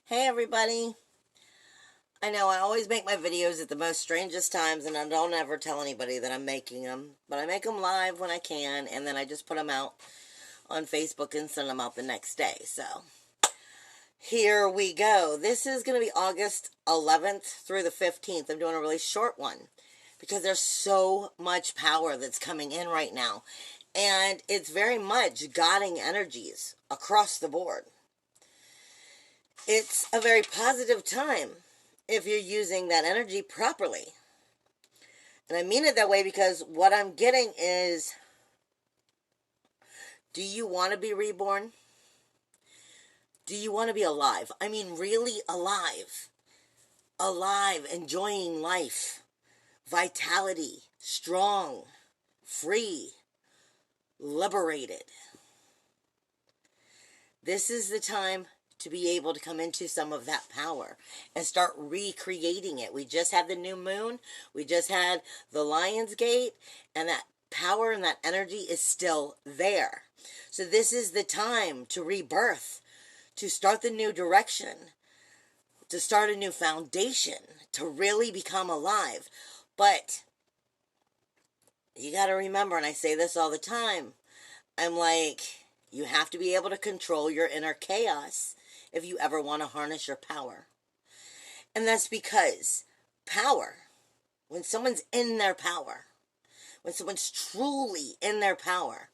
Hey everybody. I know I always make my videos at the most strangest times and I don't ever tell anybody that I'm making them. But I make them live when I can and then I just put them out on Facebook and send them out the next day. So here we go. This is going to be August 11th through the 15th. I'm doing a really short one because there's so much power that's coming in right now. And it's very much guiding energies across the board. It's a very positive time if you're using that energy properly. And I mean it that way because what I'm getting is, do you want to be reborn? Do you want to be alive? I mean, really alive. Alive, enjoying life. Vitality, strong, free, liberated. This is the time to be able to come into some of that power and start recreating it. We just had the new moon. We just had the Lion's Gate, and that power and that energy is still there. So this is the time to rebirth, to start the new direction, to start a new foundation, to really become alive. But you got to remember, and I say this all the time, I'm like, you have to be able to control your inner chaos if you ever want to harness your power. And that's because power, when someone's in their power, when someone's truly in their power,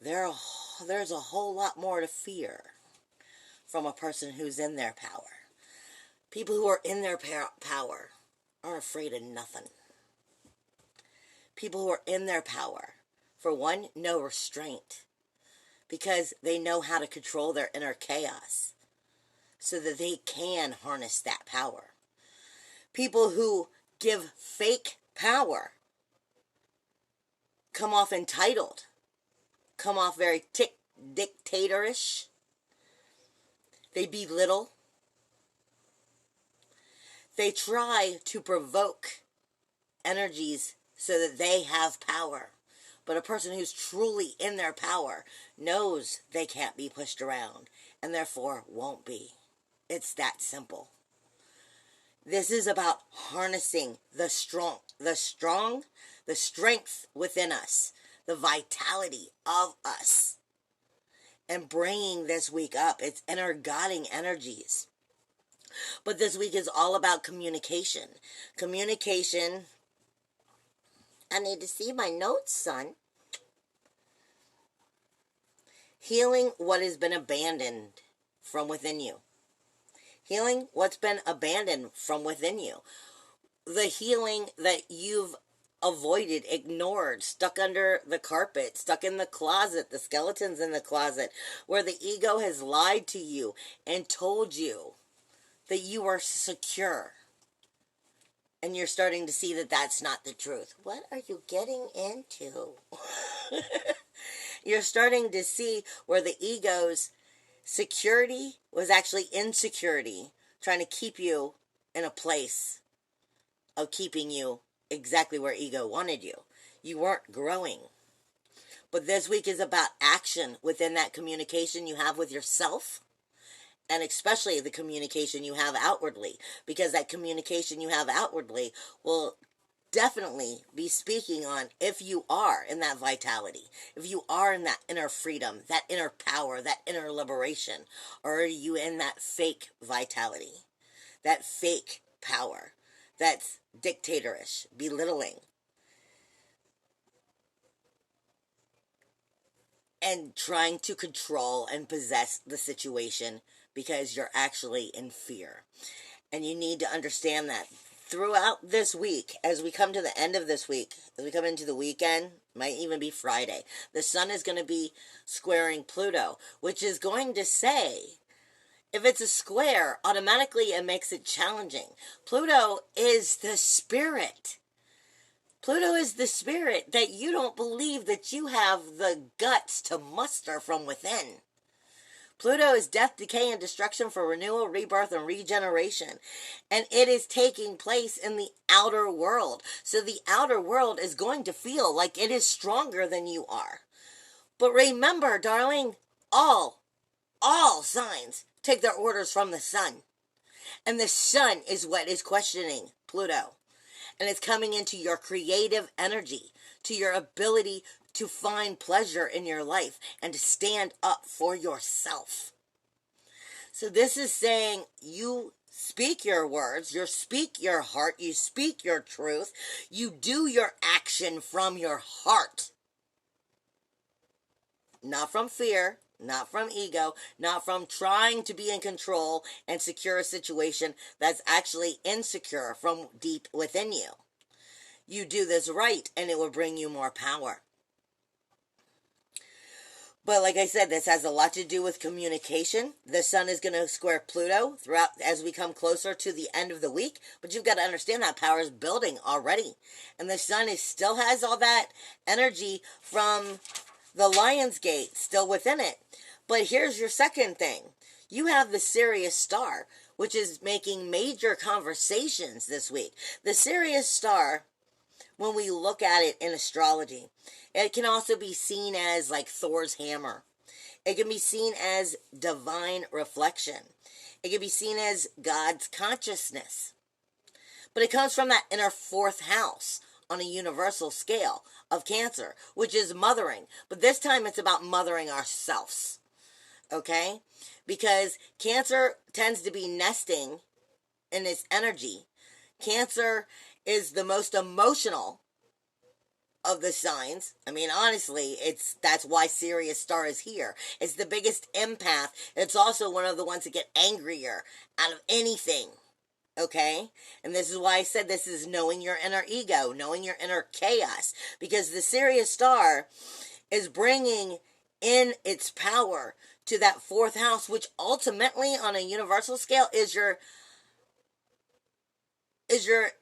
there's a whole lot more to fear from a person who's in their power. People who are in their power aren't afraid of nothing. People who are in their power, for one, no restraint, because they know how to control their inner chaos so that they can harness that power. People who give fake power come off entitled, come off very dictatorish. They belittle. They try to provoke energies so that they have power. But a person who's truly in their power knows they can't be pushed around and therefore won't be. It's that simple. This is about harnessing the strength within us, the vitality of us, and bringing this week up. It's inner guiding energies. But this week is all about communication. Communication. I need to see my notes, son. Healing what has been abandoned from within you. Healing what's been abandoned from within you. The healing that you've avoided, ignored, stuck under the carpet, stuck in the closet, the skeletons in the closet, where the ego has lied to you and told you that you are secure. And you're starting to see that that's not the truth. What are you getting into? You're starting to see where the ego's security was actually insecurity, trying to keep you in a place of keeping you exactly where ego wanted you. You weren't growing. But this week is about action within that communication you have with yourself, and especially the communication you have outwardly, because that communication you have outwardly will definitely be speaking on if you are in that vitality, if you are in that inner freedom, that inner power, that inner liberation, or are you in that fake vitality, that fake power that's dictatorish, belittling, and trying to control and possess the situation because you're actually in fear. And you need to understand that throughout this week, as we come to the end of this week, as we come into the weekend, might even be Friday, the sun is going to be squaring Pluto, which is going to say, if it's a square, automatically it makes it challenging. Pluto is the spirit. Pluto is the spirit that you don't believe that you have the guts to muster from within. Pluto is death, decay, and destruction for renewal, rebirth, and regeneration. And it is taking place in the outer world. So the outer world is going to feel like it is stronger than you are. But remember, darling, all signs take their orders from the sun. And the sun is what is questioning Pluto. And it's coming into your creative energy, to your ability to find pleasure in your life and to stand up for yourself. So this is saying you speak your words, you speak your heart, you speak your truth, you do your action from your heart. Not from fear, not from ego, not from trying to be in control and secure a situation that's actually insecure from deep within you. You do this right and it will bring you more power. But like I said, this has a lot to do with communication. The sun is going to square Pluto throughout as we come closer to the end of the week. But you've got to understand that power is building already. And the sun still has all that energy from the Lion's Gate still within it. But here's your second thing. You have the Sirius star, which is making major conversations this week. The Sirius star, when we look at it in astrology, it can also be seen as like Thor's hammer. It can be seen as divine reflection. It can be seen as God's consciousness. But it comes from that inner fourth house on a universal scale of Cancer, which is mothering. But this time it's about mothering ourselves. Okay? Because Cancer tends to be nesting in its energy. Cancer is the most emotional of the signs. I mean, honestly, that's why Sirius star is here. It's the biggest empath. It's also one of the ones that get angrier out of anything. Okay? And this is why I said this is knowing your inner ego, knowing your inner chaos. Because the Sirius star is bringing in its power to that fourth house, which ultimately, on a universal scale, is your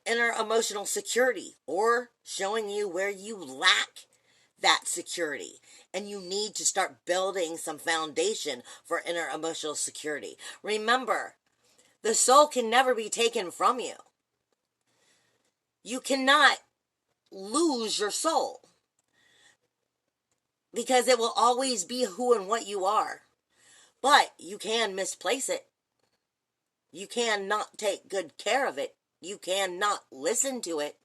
inner emotional security, or showing you where you lack that security. And you need to start building some foundation for inner emotional security. Remember, the soul can never be taken from you. You cannot lose your soul, because it will always be who and what you are. But you can misplace it. You cannot take good care of it. You cannot listen to it.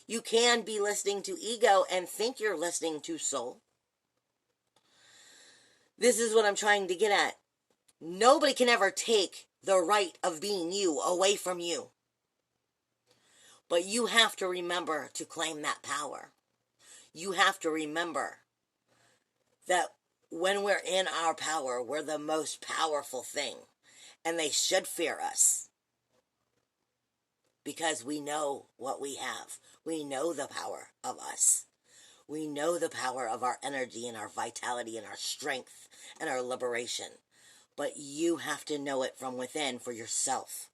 You can be listening to ego and think you're listening to soul. This is what I'm trying to get at. Nobody can ever take the right of being you away from you. But you have to remember to claim that power. You have to remember that when we're in our power, we're the most powerful thing. And they should fear us. Because we know what we have. We know the power of us. We know the power of our energy and our vitality and our strength and our liberation. But you have to know it from within for yourself.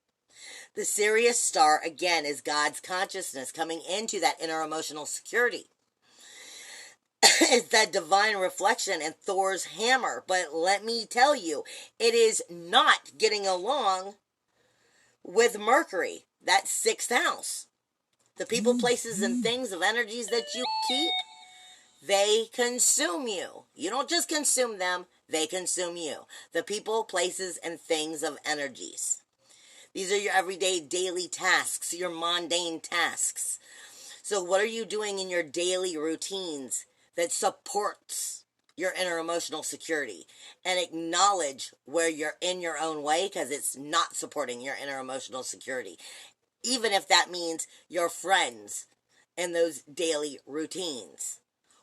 The Sirius star, again, is God's consciousness coming into that inner emotional security. It's that divine reflection and Thor's hammer. But let me tell you, it is not getting along with Mercury, that sixth house. The people, places, and things of energies that you keep, they consume you. You don't just consume them, they consume you. The people, places, and things of energies. These are your everyday daily tasks, your mundane tasks. So what are you doing in your daily routines that supports your inner emotional security? And acknowledge where you're in your own way, because it's not supporting your inner emotional security. Even if that means your friends and those daily routines,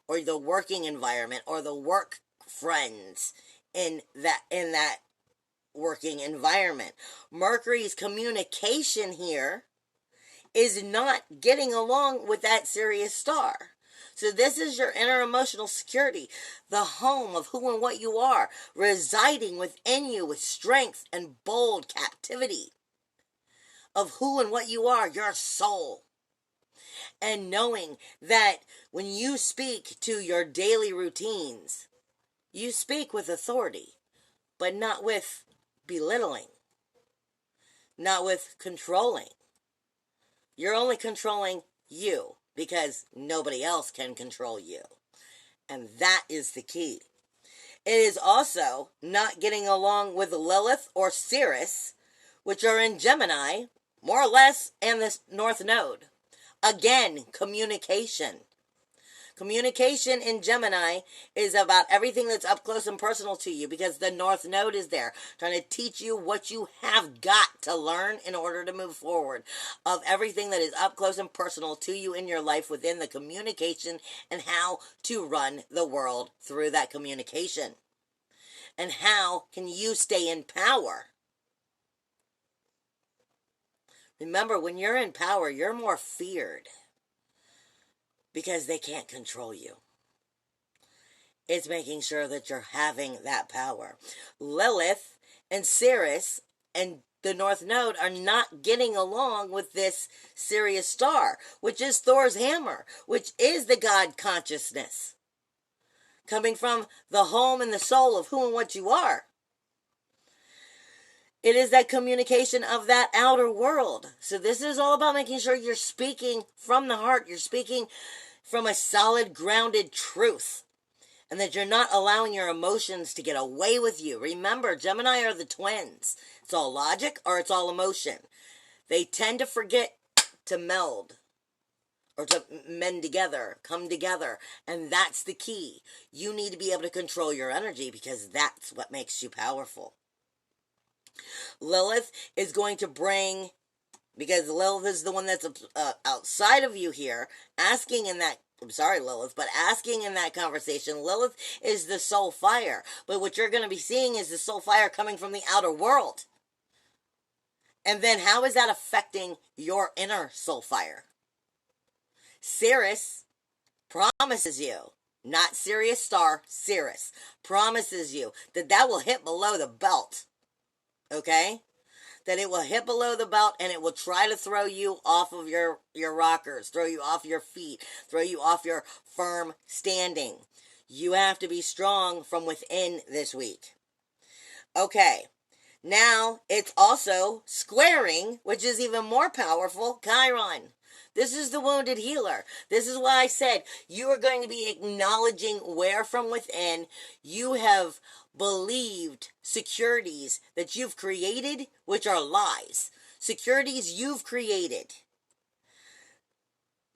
or the working environment, or the work friends in that working environment. Mercury's communication here is not getting along with that Sirius star. So this is your inner emotional security, the home of who and what you are, residing within you with strength and bold captivity of who and what you are, your soul. And knowing that when you speak to your daily routines, you speak with authority, but not with belittling, not with controlling. You're only controlling you, because nobody else can control you. And that is the key. It is also not getting along with Lilith or Ceres, which are in Gemini, more or less, and the North Node. Again, communication. Communication in Gemini is about everything that's up close and personal to you, because the North Node is there trying to teach you what you have got to learn in order to move forward, of everything that is up close and personal to you in your life within the communication, and how to run the world through that communication. And how can you stay in power? Remember, when you're in power, you're more feared, because they can't control you. It's making sure that you're having that power. Lilith and Ceres and the North Node are not getting along with this Sirius star, which is Thor's hammer, which is the God consciousness, coming from the home and the soul of who and what you are. It is that communication of that outer world. So this is all about making sure you're speaking from the heart. You're speaking from a solid, grounded truth. And that you're not allowing your emotions to get away with you. Remember, Gemini are the twins. It's all logic or it's all emotion. They tend to forget to meld or to mend together, come together. And that's the key. You need to be able to control your energy, because that's what makes you powerful. Lilith is going to bring, because Lilith is the one that's outside of you here, asking in that, I'm sorry, Lilith, but asking in that conversation, Lilith is the soul fire. But what you're going to be seeing is the soul fire coming from the outer world. And then how is that affecting your inner soul fire? Ceres promises you, not Sirius star, Ceres, promises you that will hit below the belt. Okay? That it will hit below the belt, and it will try to throw you off of your rockers, throw you off your feet, throw you off your firm standing. You have to be strong from within this week. Okay, now it's also squaring, which is even more powerful, Chiron. This is the wounded healer. This is why I said you are going to be acknowledging where from within you have believed securities that you've created, which are lies. Securities you've created,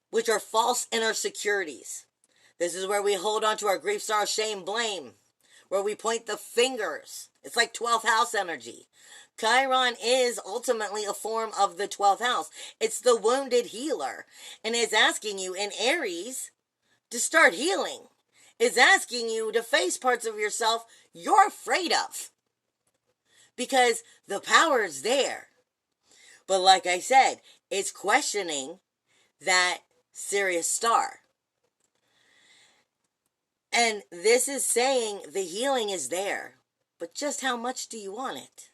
which are false inner securities. This is where we hold on to our grief, sorrow, shame, blame, where we point the fingers. It's like 12th house energy. Chiron is ultimately a form of the 12th house. It's the wounded healer. And it's asking you in Aries to start healing. It's asking you to face parts of yourself you're afraid of, because the power is there. But like I said, it's questioning that Sirius star. And this is saying the healing is there, but just how much do you want it?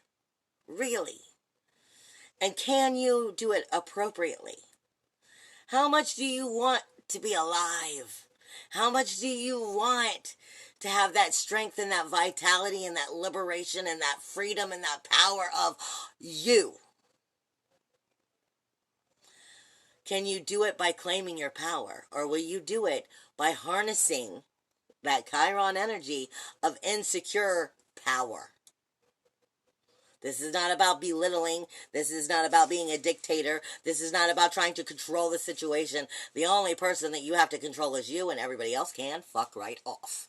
Really? And can you do it appropriately? How much do you want to be alive? How much do you want to have that strength and that vitality and that liberation and that freedom and that power of you? Can you do it by claiming your power? Or will you do it by harnessing that Chiron energy of insecure power? This is not about belittling. This is not about being a dictator. This is not about trying to control the situation. The only person that you have to control is you, and everybody else can fuck right off.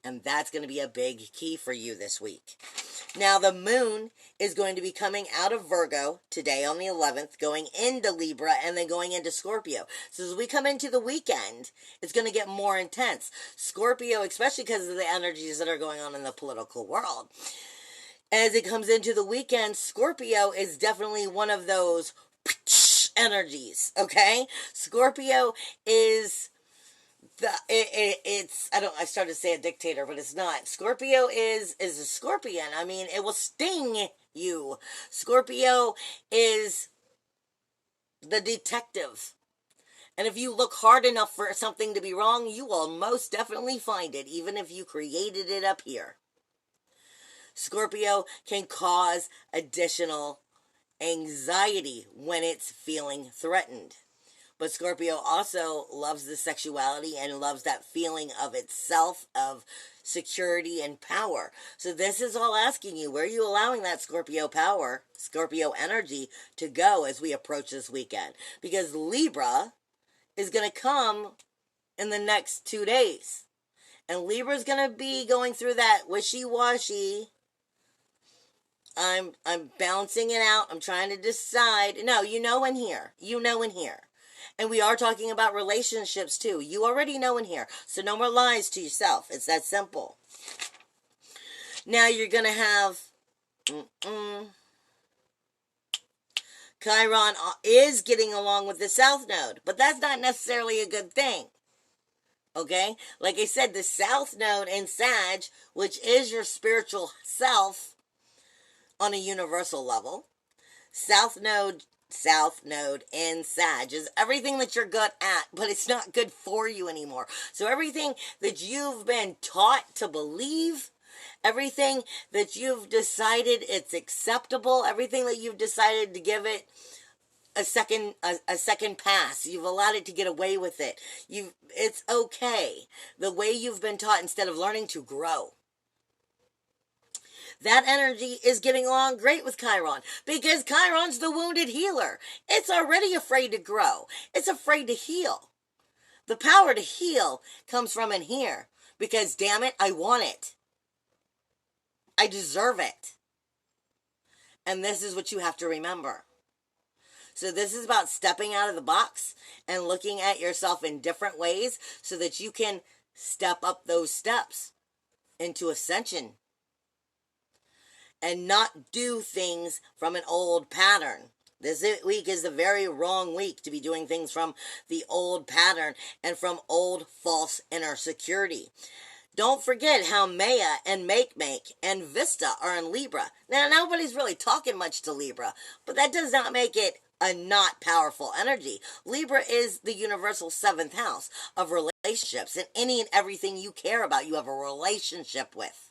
And that's going to be a big key for you this week. Now, the moon is going to be coming out of Virgo today on the 11th, going into Libra, and then going into Scorpio. So as we come into the weekend, it's going to get more intense. Scorpio, especially because of the energies that are going on in the political world. As it comes into the weekend, Scorpio is definitely one of those energies, okay? Scorpio is I started to say a dictator, but it's not. Scorpio is a scorpion. I mean, it will sting you. Scorpio is the detective. And if you look hard enough for something to be wrong, you will most definitely find it, even if you created it up here. Scorpio can cause additional anxiety when it's feeling threatened. But Scorpio also loves the sexuality and loves that feeling of itself, of security and power. So this is all asking you, where are you allowing that Scorpio power, Scorpio energy to go as we approach this weekend? Because Libra is going to come in the next 2 days. And Libra's going to be going through that wishy-washy. I'm balancing it out. I'm trying to decide. No, you know in here. You know in here. And we are talking about relationships too. You already know in here. So no more lies to yourself. It's that simple. Now you're going to have... Chiron is getting along with the South Node. But that's not necessarily a good thing. Okay? Like I said, the South Node in Sag, which is your spiritual self on a universal level. South Node in Sag is everything that you're good at, but it's not good for you anymore. So everything that you've been taught to believe, everything that you've decided it's acceptable, everything that you've decided to give it a second pass. You've allowed it to get away with it. It's okay. The way you've been taught instead of learning to grow. That energy is getting along great with Chiron because Chiron's the wounded healer. It's already afraid to grow. It's afraid to heal. The power to heal comes from in here because, damn it, I want it. I deserve it. And this is what you have to remember. So this is about stepping out of the box and looking at yourself in different ways so that you can step up those steps into ascension and not do things from an old pattern. This week is the very wrong week to be doing things from the old pattern and from old false inner security. Don't forget how Maya and Make and Vista are in Libra. Now, nobody's really talking much to Libra, but that does not make it a not powerful energy. Libra is the universal 7th house of relationships, and any and everything you care about, you have a relationship with.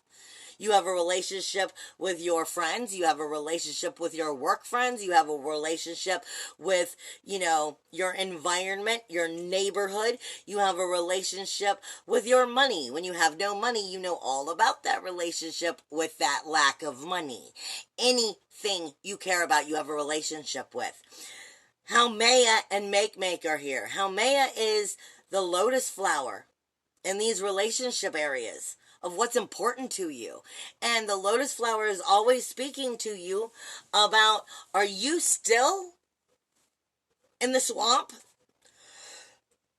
You have a relationship with your friends. You have a relationship with your work friends. You have a relationship with, your environment, your neighborhood. You have a relationship with your money. When you have no money, you know all about that relationship with that lack of money. Anything you care about, you have a relationship with. How Maya and Make are here. How Maya is the lotus flower in these relationship areas of what's important to you. And the lotus flower is always speaking to you about, are you still in the swamp?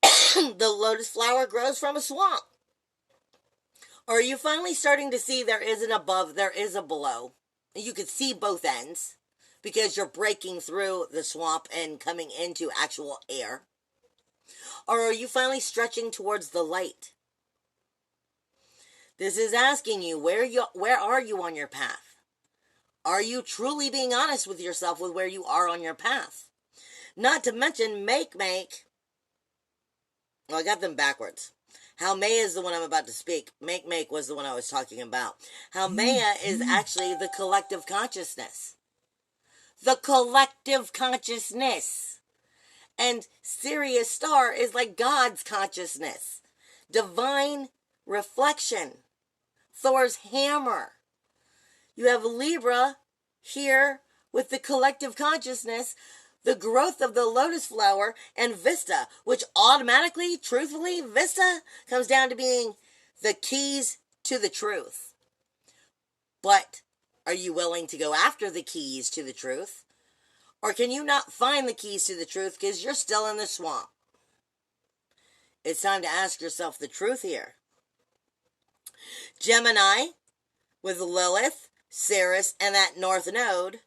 The lotus flower grows from a swamp. Or are you finally starting to see there is an above, there is a below? You can see both ends because you're breaking through the swamp and coming into actual air. Or are you finally stretching towards the light? This is asking you, where are you on your path? Are you truly being honest with yourself with where you are on your path? Not to mention Make. Well, I got them backwards. How Maya is the one I'm about to speak. Make was the one I was talking about. How Maya is actually the collective consciousness. The collective consciousness. And Sirius Star is like God's consciousness. Divine reflection. Thor's hammer. You have Libra here with the collective consciousness, the growth of the lotus flower, and Vista, which automatically, truthfully, Vista comes down to being the keys to the truth. But are you willing to go after the keys to the truth? Or can you not find the keys to the truth because you're still in the swamp? It's time to ask yourself the truth here. Gemini, with Lilith, Ceres, and that North Node,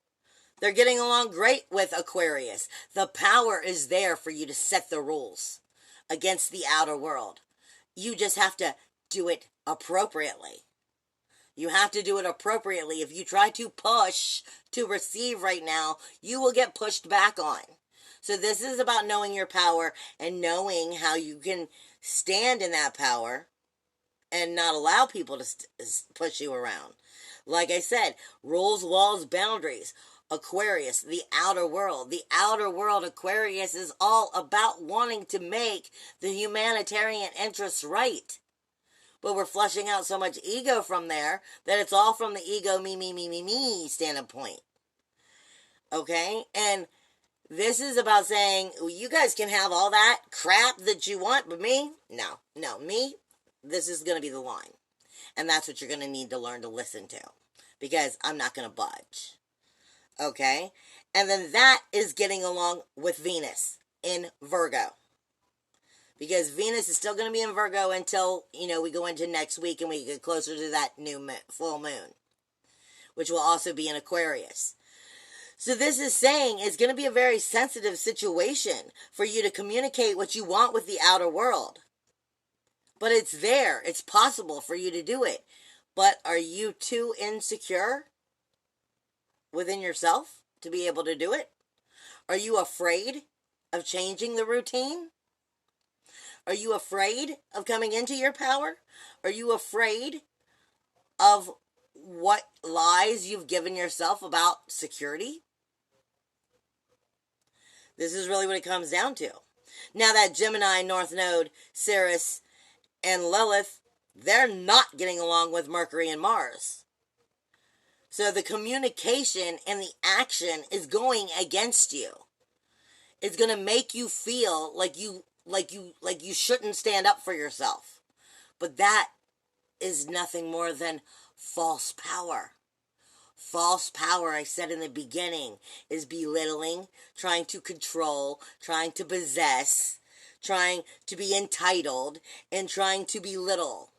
they're getting along great with Aquarius. The power is there for you to set the rules against the outer world. You just have to do it appropriately. You have to do it appropriately. If you try to push to receive right now, you will get pushed back on. So this is about knowing your power and knowing how you can stand in that power and not allow people to push you around. Like I said, rules, walls, boundaries. Aquarius, the outer world. The outer world, Aquarius, is all about wanting to make the humanitarian interests right. But we're flushing out so much ego from there that it's all from the ego, me standpoint. Okay? And this is about saying, you guys can have all that crap that you want, but me? No, me, this is going to be the line. And that's what you're going to need to learn to listen to. Because I'm not going to budge. Okay? And then that is getting along with Venus in Virgo. Because Venus is still going to be in Virgo until, we go into next week and we get closer to that full moon. Which will also be in Aquarius. So this is saying it's going to be a very sensitive situation for you to communicate what you want with the outer world. But it's there. It's possible for you to do it. But are you too insecure within yourself to be able to do it? Are you afraid of changing the routine? Are you afraid of coming into your power? Are you afraid of what lies you've given yourself about security? This is really what it comes down to. Now that Gemini, North Node, Ceres, and Lilith, they're not getting along with Mercury and Mars. So the communication and the action is going against you. It's going to make you feel like you shouldn't stand up for yourself. But that is nothing more than false power. False power, I said in the beginning, is belittling, trying to control, trying to possess, trying to be entitled, and trying to belittle.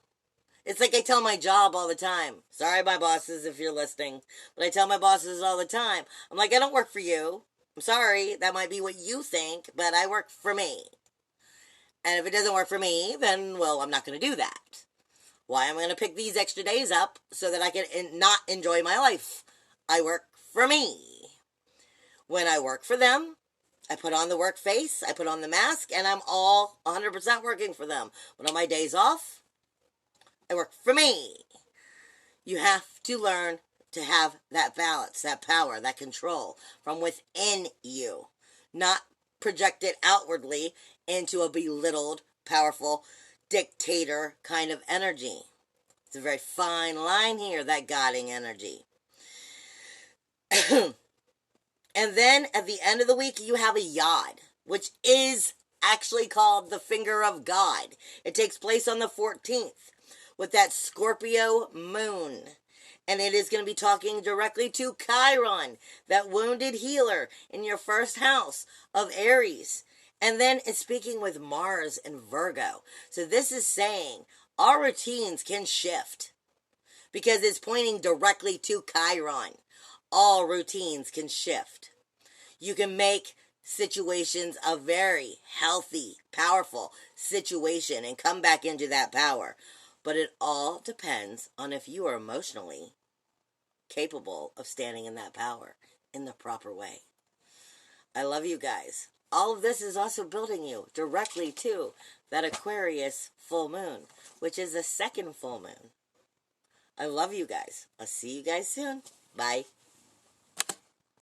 It's like I tell my job all the time. Sorry, my bosses, if you're listening. But I tell my bosses all the time. I'm like, I don't work for you. I'm sorry, that might be what you think, but I work for me. And if it doesn't work for me, then, well, I'm not going to do that. Why am I going to pick these extra days up so that I can not enjoy my life? I work for me. When I work for them, I put on the work face, I put on the mask, and I'm all 100% working for them. But on my days off, I work for me. You have to learn to have that balance, that power, that control from within you. Not project it outwardly into a belittled, powerful dictator kind of energy. It's a very fine line here, that guiding energy. And then at the end of the week, you have a Yod, which is actually called the Finger of God. It takes place on the 14th with that Scorpio moon. And it is going to be talking directly to Chiron, that wounded healer in your first house of Aries. And then it's speaking with Mars and Virgo. So this is saying our routines can shift because it's pointing directly to Chiron. All routines can shift. You can make situations a very healthy, powerful situation and come back into that power. But it all depends on if you are emotionally capable of standing in that power in the proper way. I love you guys. All of this is also building you directly to that Aquarius full moon, which is the second full moon. I love you guys. I'll see you guys soon. Bye.